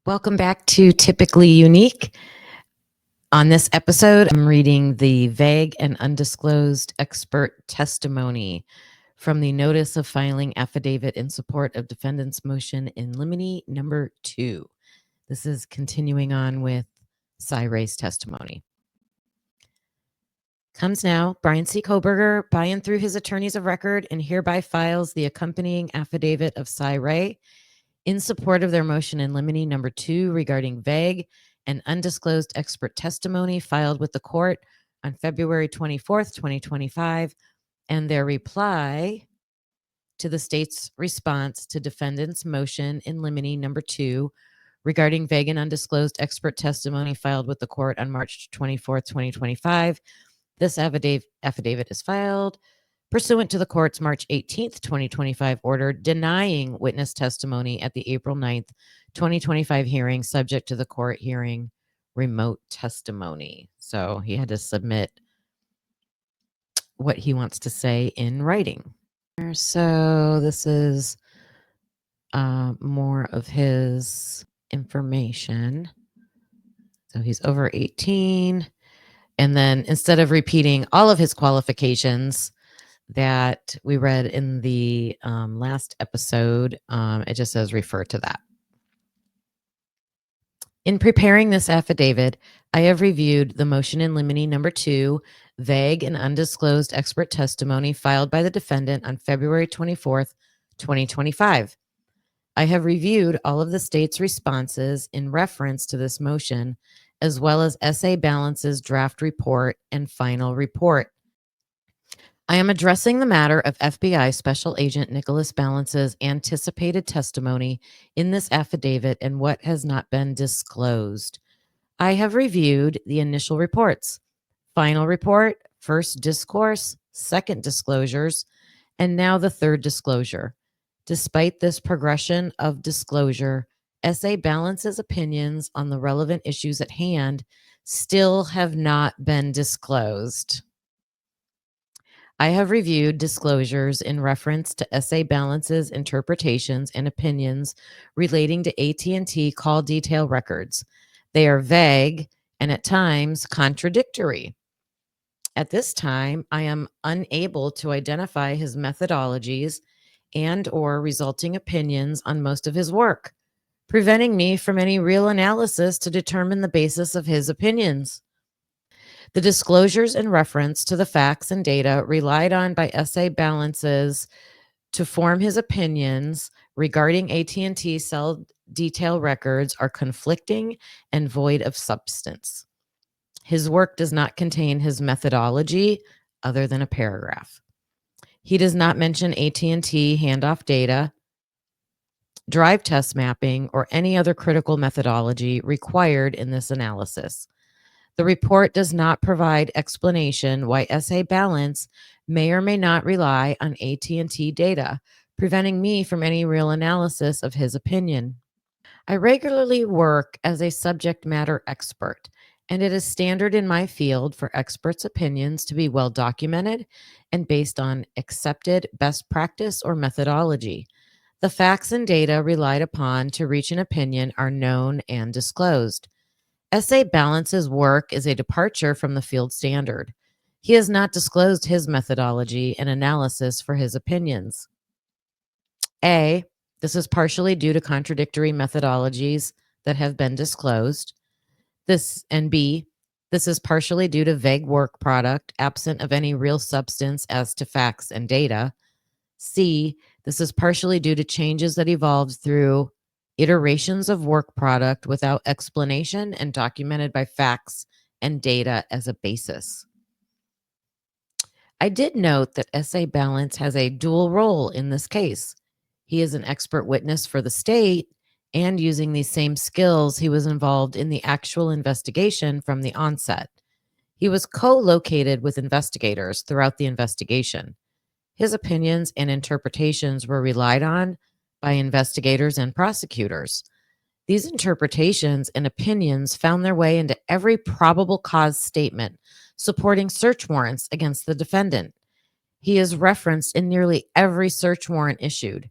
Welcome back to Typically Unique. On this episode, I'm reading the vague and undisclosed expert testimony from the notice of filing affidavit in support of defendant's motion in limine number 2. This is continuing on with Cy Ray's testimony. Comes now, Brian C. Koberger, by and through his attorneys of record, and hereby files the accompanying affidavit of Cy Ray in support of their motion in limine number 2 regarding vague and undisclosed expert testimony filed with the court on February 24th, 2025, and their reply to the state's response to defendant's motion in limine number 2 regarding vague and undisclosed expert testimony filed with the court on March 24th, 2025. This affidavit is filed pursuant to the court's March 18th, 2025 order denying witness testimony at the April 9th, 2025 hearing, subject to the court hearing remote testimony. So he had to submit what he wants to say in writing. So this is more of his information. So he's over 18. And then instead of repeating all of his qualifications that we read in the last episode, it just says refer to that. In preparing this affidavit, I have reviewed the motion in limine number 2, vague and undisclosed expert testimony filed by the defendant on February 24th, 2025. I have reviewed all of the state's responses in reference to this motion, as well as S.A. Balance's draft report and final report. I am addressing the matter of FBI Special Agent Nicholas Balance's anticipated testimony in this affidavit and what has not been disclosed. I have reviewed the initial reports, final report, first discourse, second disclosures, and now the third disclosure. Despite this progression of disclosure, S.A. Balance's opinions on the relevant issues at hand still have not been disclosed. I have reviewed disclosures in reference to S.A. Balance's interpretations and opinions relating to AT&T call detail records. They are vague and at times contradictory. At this time, I am unable to identify his methodologies and/or resulting opinions on most of his work, preventing me from any real analysis to determine the basis of his opinions. The disclosures in reference to the facts and data relied on by S.A. Balances to form his opinions regarding AT&T cell detail records are conflicting and void of substance. His work does not contain his methodology other than a paragraph. He does not mention AT&T handoff data, drive test mapping, or any other critical methodology required in this analysis. The report does not provide explanation why S.A. Balance may or may not rely on AT&T data, preventing me from any real analysis of his opinion. I regularly work as a subject matter expert, and it is standard in my field for experts' opinions to be well documented and based on accepted best practice or methodology. The facts and data relied upon to reach an opinion are known and disclosed. S.A. Balance's work is a departure from the field standard. He has not disclosed his methodology and analysis for his opinions. A, this is partially due to contradictory methodologies that have been disclosed. B, this is partially due to vague work product absent of any real substance as to facts and data. C, this is partially due to changes that evolved through iterations of work product without explanation and documented by facts and data as a basis. I did note that S.A. Balance has a dual role in this case. He is an expert witness for the state, and using these same skills, he was involved in the actual investigation from the onset. He was co-located with investigators throughout the investigation. His opinions and interpretations were relied on by investigators and prosecutors. These interpretations and opinions found their way into every probable cause statement supporting search warrants against the defendant. He is referenced in nearly every search warrant issued.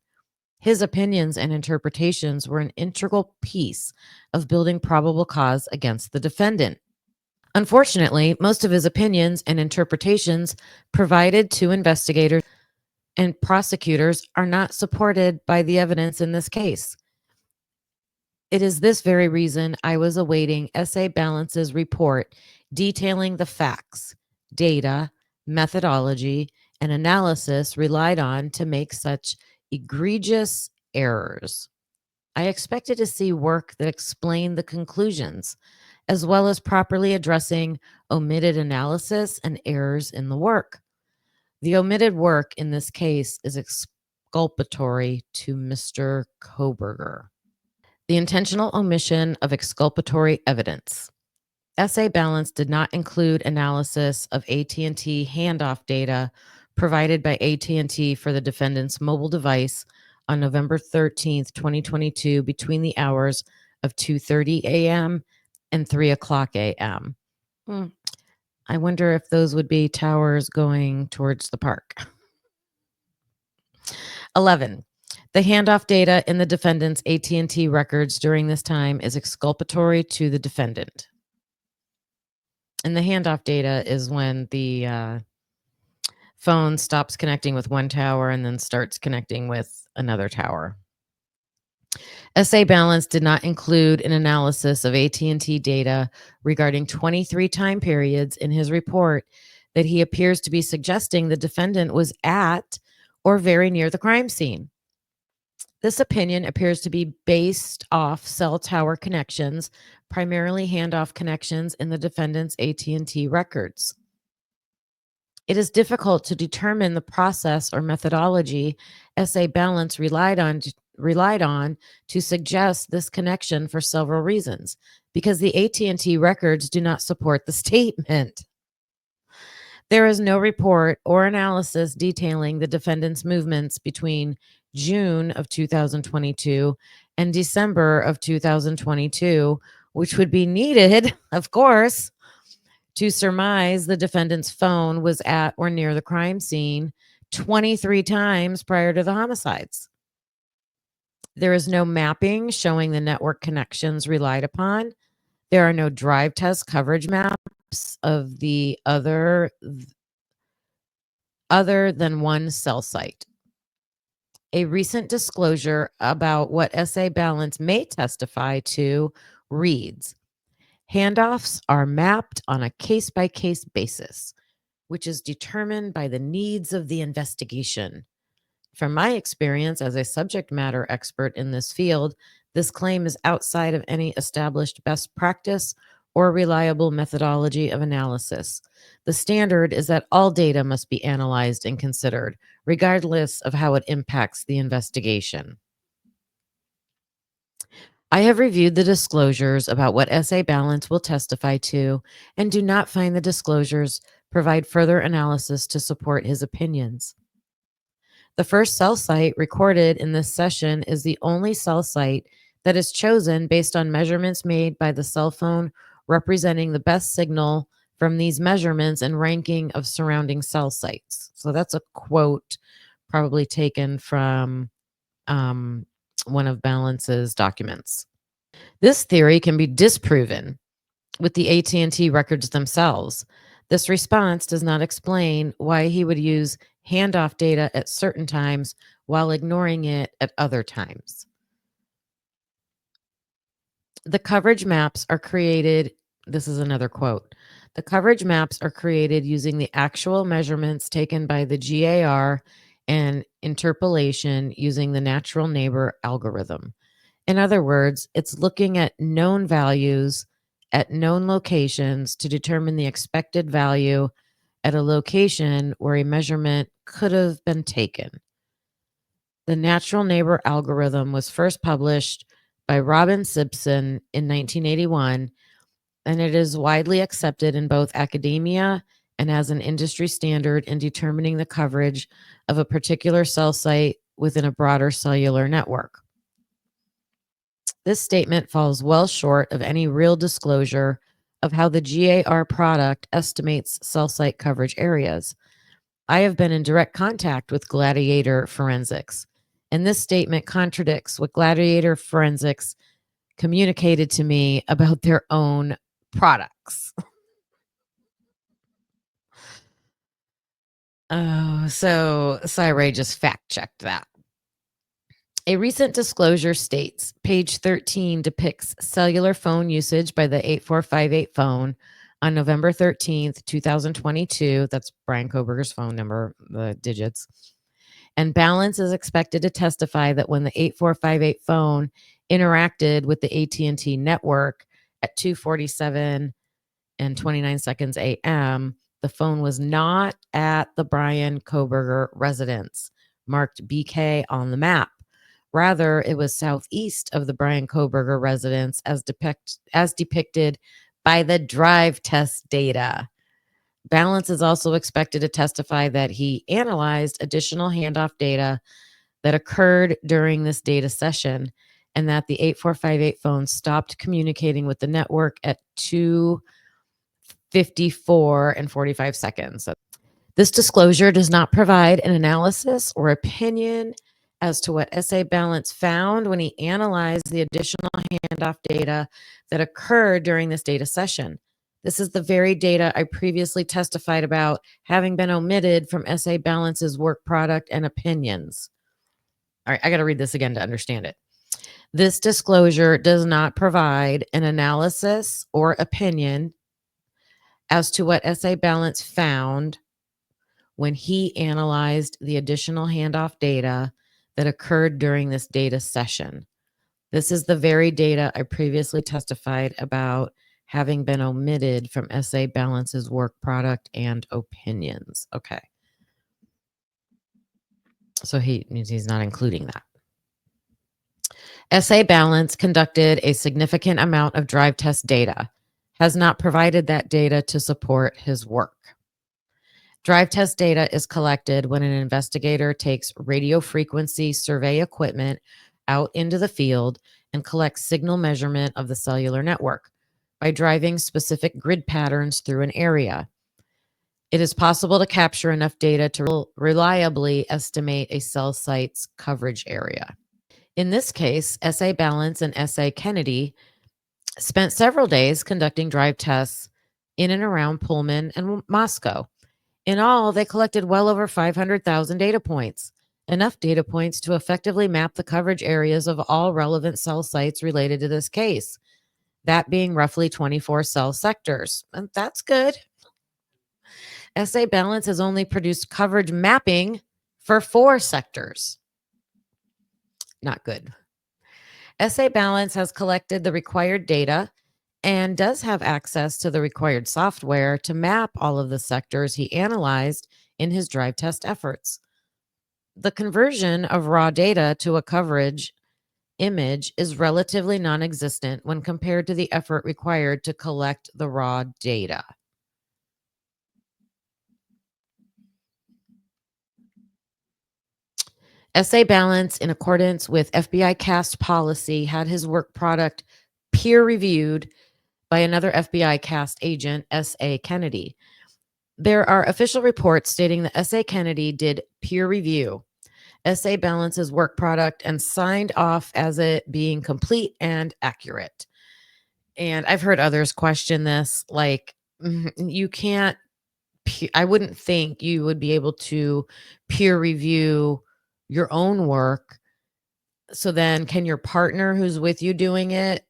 His opinions and interpretations were an integral piece of building probable cause against the defendant. Unfortunately, most of his opinions and interpretations provided to investigators and prosecutors are not supported by the evidence in this case. It is this very reason I was awaiting S.A. Balance's report detailing the facts, data, methodology, and analysis relied on to make such egregious errors. I expected to see work that explained the conclusions, as well as properly addressing omitted analysis and errors in the work. The omitted work in this case is exculpatory to Mr. Koberger. The intentional omission of exculpatory evidence. SA Balance did not include analysis of AT&T handoff data provided by AT&T for the defendant's mobile device on November 13th, 2022 between the hours of 2:30 a.m. and 3 o'clock a.m. I wonder if those would be towers going towards the park. 11. The handoff data in the defendant's AT&T records during this time is exculpatory to the defendant. And the handoff data is when the phone stops connecting with one tower and then starts connecting with another tower. SA Balance did not include an analysis of AT&T data regarding 23 time periods in his report that he appears to be suggesting the defendant was at or very near the crime scene. This opinion appears to be based off cell tower connections, primarily handoff connections in the defendant's AT&T records. It is difficult to determine the process or methodology SA Balance relied on to suggest this connection for several reasons, because the AT&T records do not support the statement. There is no report or analysis detailing the defendant's movements between June of 2022 and December of 2022, which would be needed, of course, to surmise the defendant's phone was at or near the crime scene 23 times prior to the homicides. There is no mapping showing the network connections relied upon. There are no drive test coverage maps of the other than one cell site. A recent disclosure about what SA Balance may testify to reads, handoffs are mapped on a case-by-case basis, which is determined by the needs of the investigation. From my experience as a subject matter expert in this field, this claim is outside of any established best practice or reliable methodology of analysis. The standard is that all data must be analyzed and considered, regardless of how it impacts the investigation. I have reviewed the disclosures about what SA Balance will testify to and do not find the disclosures provide further analysis to support his opinions. The first cell site recorded in this session is the only cell site that is chosen based on measurements made by the cell phone representing the best signal from these measurements and ranking of surrounding cell sites. So that's a quote probably taken from one of Balance's documents. This theory can be disproven with the AT&T records themselves. This response does not explain why he would use handoff data at certain times while ignoring it at other times. The coverage maps are created. This is another quote. The coverage maps are created using the actual measurements taken by the GAR and interpolation using the natural neighbor algorithm. In other words, it's looking at known values at known locations to determine the expected value at a location where a measurement could have been taken. The natural neighbor algorithm was first published by Robin Simpson in 1981, and it is widely accepted in both academia and as an industry standard in determining the coverage of a particular cell site within a broader cellular network. This statement falls well short of any real disclosure of how the GAR product estimates cell site coverage areas. I have been in direct contact with Gladiator Forensics, And this statement contradicts what Gladiator Forensics communicated to me about their own products. Oh, so Cyray just fact checked that. A recent disclosure states page 13 depicts cellular phone usage by the 8458 phone on November 13th, 2022. That's Brian Koberger's phone number, the digits. And Balance is expected to testify that when the 8458 phone interacted with the AT&T network at 2:47 and 29 seconds a.m., the phone was not at the Brian Koberger residence, marked BK on the map. Rather, it was southeast of the Brian Koberger residence as depicted by the drive test data. Balance is also expected to testify that he analyzed additional handoff data that occurred during this data session and that the 8458 phone stopped communicating with the network at 2:54 and 45 seconds. This disclosure does not provide an analysis or opinion as to what SA Balance found when he analyzed the additional handoff data that occurred during this data session. This is the very data I previously testified about having been omitted from SA Balance's work product and opinions. All right, I got to read this again to understand it. This disclosure does not provide an analysis or opinion as to what SA Balance found when he analyzed the additional handoff data that occurred during this data session. This is the very data I previously testified about having been omitted from SA Balance's work product and opinions. Okay. So he's not including that. SA Balance conducted a significant amount of drive test data, has not provided that data to support his work. Drive test data is collected when an investigator takes radio frequency survey equipment out into the field and collects signal measurement of the cellular network by driving specific grid patterns through an area. It is possible to capture enough data to reliably estimate a cell site's coverage area. In this case, SA Balance and SA Kennedy spent several days conducting drive tests in and around Pullman and Moscow. In all, they collected well over 500,000 data points, enough data points to effectively map the coverage areas of all relevant cell sites related to this case, that being roughly 24 cell sectors. And that's good. SA Balance has only produced coverage mapping for 4 sectors. Not good. SA Balance has collected the required data and does have access to the required software to map all of the sectors he analyzed in his drive test efforts. The conversion of raw data to a coverage image is relatively non-existent when compared to the effort required to collect the raw data. SA Balance, in accordance with FBI CAST policy, had his work product peer reviewed by another FBI CAST agent, S.A. Kennedy. There are official reports stating that S.A. Kennedy did peer review SA Balance's work product and signed off as it being complete and accurate. And I've heard others question this, like, you can't, I wouldn't think you would be able to peer review your own work. So then can your partner who's with you doing it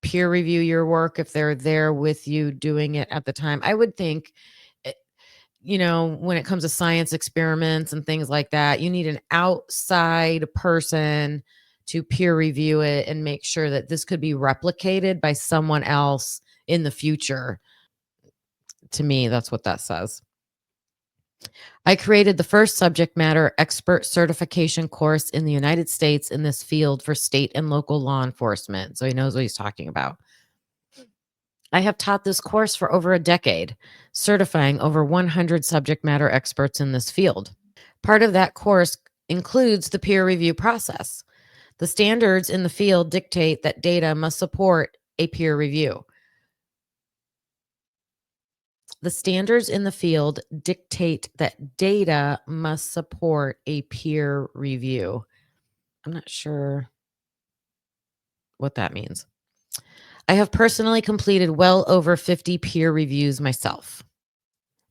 peer review your work if they're there with you doing it at the time? I would think, eh, when it comes to science experiments and things like that, you need an outside person to peer review it and make sure that this could be replicated by someone else in the future. To me, that's what that says. I created the first subject matter expert certification course in the United States in this field for state and local law enforcement. So he knows what he's talking about. I have taught this course for over a decade, certifying over 100 subject matter experts in this field. Part of that course includes the peer review process. The standards in the field dictate that data must support a peer review. The standards in the field dictate that data must support a peer review. I'm not sure what that means. I have personally completed well over 50 peer reviews myself.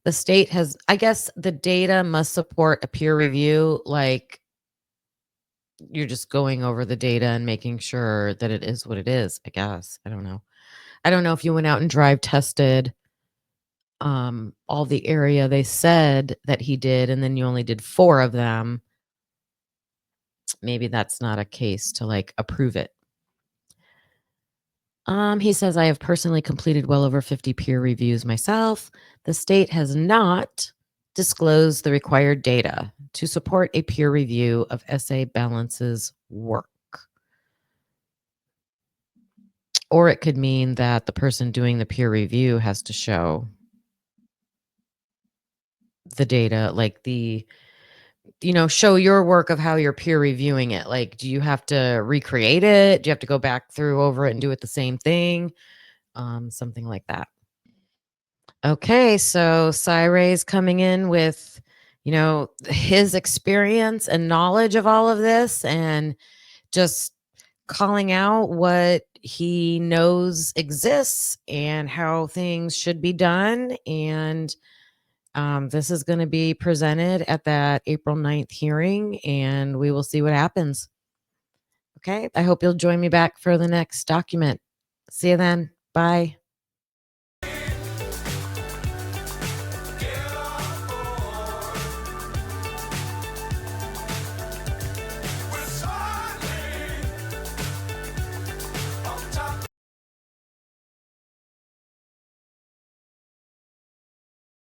The state has, I guess the data must support a peer review, like you're just going over the data and making sure that it is what it is, I guess. I don't know. I don't know if you went out and drive tested all the area they said that he did and then you only did 4 of them. Maybe that's not a case to like approve it. He says, I have personally completed well over 50 peer reviews myself. The state has not disclosed the required data to support a peer review of essay balances work. Or it could mean that the person doing the peer review has to show the data, like show your work of how you're peer reviewing it. Like, do you have to recreate it? Do you have to go back through over it and do it the same thing? Something like that. Okay, so Cyray's coming in with, his experience and knowledge of all of this and just calling out what he knows exists and how things should be done. And this is going to be presented at that April 9th hearing, and we will see what happens. Okay, I hope you'll join me back for the next document. See you then. Bye.